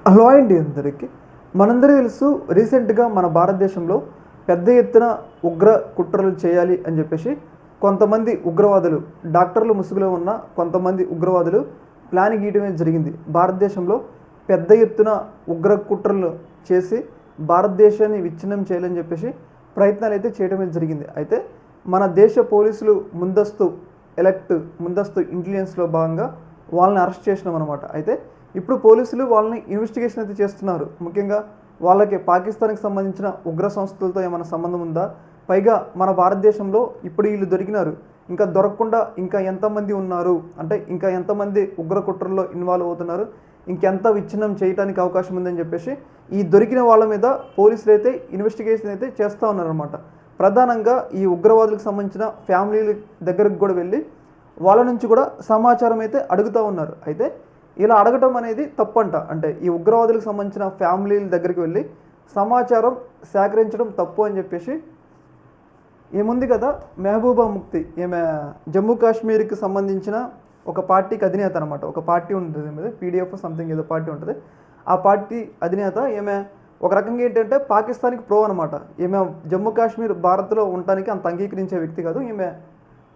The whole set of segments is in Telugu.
హలో అండి అందరికీ. మనందరికీ తెలుసు, రీసెంట్గా మన భారతదేశంలో పెద్ద ఎత్తున ఉగ్ర కుట్రలు చేయాలి అని చెప్పేసి కొంతమంది ఉగ్రవాదులు, డాక్టర్లు ముసుగులో ఉన్న కొంతమంది ఉగ్రవాదులు ప్లాన్ గీయడమే జరిగింది. భారతదేశంలో పెద్ద ఎత్తున ఉగ్ర కుట్రలు చేసి భారతదేశాన్ని విచ్ఛిన్నం చేయాలని చెప్పేసి ప్రయత్నాలు అయితే చేయడమే జరిగింది. అయితే మన దేశ పోలీసులు ముందస్తు ఇంటెలిజెన్స్లో భాగంగా వాళ్ళని అరెస్ట్ చేసినాం అనమాట. అయితే ఇప్పుడు పోలీసులు వాళ్ళని ఇన్వెస్టిగేషన్ అయితే చేస్తున్నారు. ముఖ్యంగా వాళ్ళకి పాకిస్తాన్కి సంబంధించిన ఉగ్ర సంస్థలతో ఏమైనా సంబంధం ఉందా, పైగా మన భారతదేశంలో ఇప్పుడు వీళ్ళు దొరికినారు, ఇంకా దొరకకుండా ఇంకా ఎంతమంది ఉన్నారు, అంటే ఇంకా ఎంతమంది ఉగ్ర కుట్రల్లో ఇన్వాల్వ్ అవుతున్నారు, ఇంకెంత విచ్ఛిన్నం చేయడానికి అవకాశం ఉందని చెప్పేసి ఈ దొరికిన వాళ్ళ మీద పోలీసులు అయితే ఇన్వెస్టిగేషన్ అయితే చేస్తూ ఉన్నారనమాట. ప్రధానంగా ఈ ఉగ్రవాదులకు సంబంధించిన ఫ్యామిలీల దగ్గరకు కూడా వెళ్ళి వాళ్ళ నుంచి కూడా సమాచారం అయితే అడుగుతూ ఉన్నారు. అయితే ఇలా అడగటం అనేది తప్పంట. అంటే ఈ ఉగ్రవాదులకు సంబంధించిన ఫ్యామిలీల దగ్గరికి వెళ్ళి సమాచారం సేకరించడం తప్పు అని చెప్పేసి ఏముంది కదా, మెహబూబా ముఫ్తీ, ఈమె జమ్మూ కాశ్మీర్కి సంబంధించిన ఒక పార్టీకి అధినేత అనమాట. ఒక పార్టీ ఉంటుంది మీద పీడిఎఫ్ సంథింగ్ ఏదో పార్టీ ఉంటుంది. ఆ పార్టీ అధినేత ఈమె ఒక రకంగా ఏంటంటే పాకిస్తాన్కి ప్రో అనమాట. ఈమె జమ్మూ కాశ్మీర్ భారత్లో ఉండటానికి అంత అంగీకరించే వ్యక్తి కాదు, ఈమె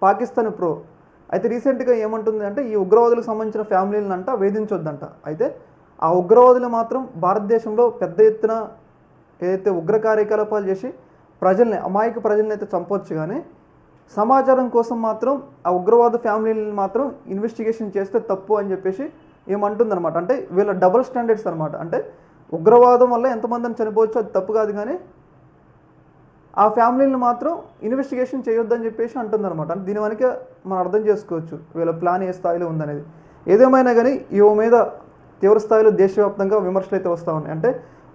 పాకిస్తాన్ ప్రో. అయితే రీసెంట్గా ఏమంటుంది అంటే ఈ ఉగ్రవాదులకు సంబంధించిన ఫ్యామిలీలను అంట వేధించొద్దంట. అయితే ఆ ఉగ్రవాదులు మాత్రం భారతదేశంలో పెద్ద ఎత్తున ఏదైతే ఉగ్ర కార్యకలాపాలు చేసి అమాయక ప్రజల్ని అయితే చంపొచ్చు, కానీ సమాచారం కోసం మాత్రం ఆ ఉగ్రవాద ఫ్యామిలీలను మాత్రం ఇన్వెస్టిగేషన్ చేస్తే తప్పు అని చెప్పేసి ఏమంటుందన్నమాట. అంటే వీళ్ళ డబుల్ స్టాండర్డ్స్ అనమాట. అంటే ఉగ్రవాదం వల్ల ఎంతమందిని చనిపోవచ్చు అది తప్పు కాదు, కానీ ఆ ఫ్యామిలీని మాత్రం ఇన్వెస్టిగేషన్ చేయొద్దని చెప్పేసి అంటుందన్నమాట. అంటే దీని వెనక మనం అర్థం చేసుకోవచ్చు వీళ్ళ ప్లాన్ ఏ స్థాయిలో ఉందనేది. ఏదేమైనా కానీ ఈమె మీద తీవ్ర స్థాయిలో దేశవ్యాప్తంగా విమర్శలు అయితే వస్తూ ఉన్నాయి. అంటే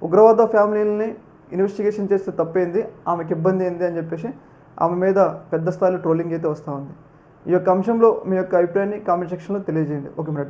ఉగ్రవాద ఫ్యామిలీలని ఇన్వెస్టిగేషన్ చేస్తే తప్పేంది, ఆమెకి ఇబ్బంది ఏంది అని చెప్పేసి ఆమె మీద పెద్ద స్థాయిలో ట్రోలింగ్ అయితే వస్తూ ఉంది. ఈ యొక్క అంశంలో మీ యొక్క అభిప్రాయాన్ని కామెంట్ సెక్షన్లో తెలియజేయండి. ఒక మినిట్.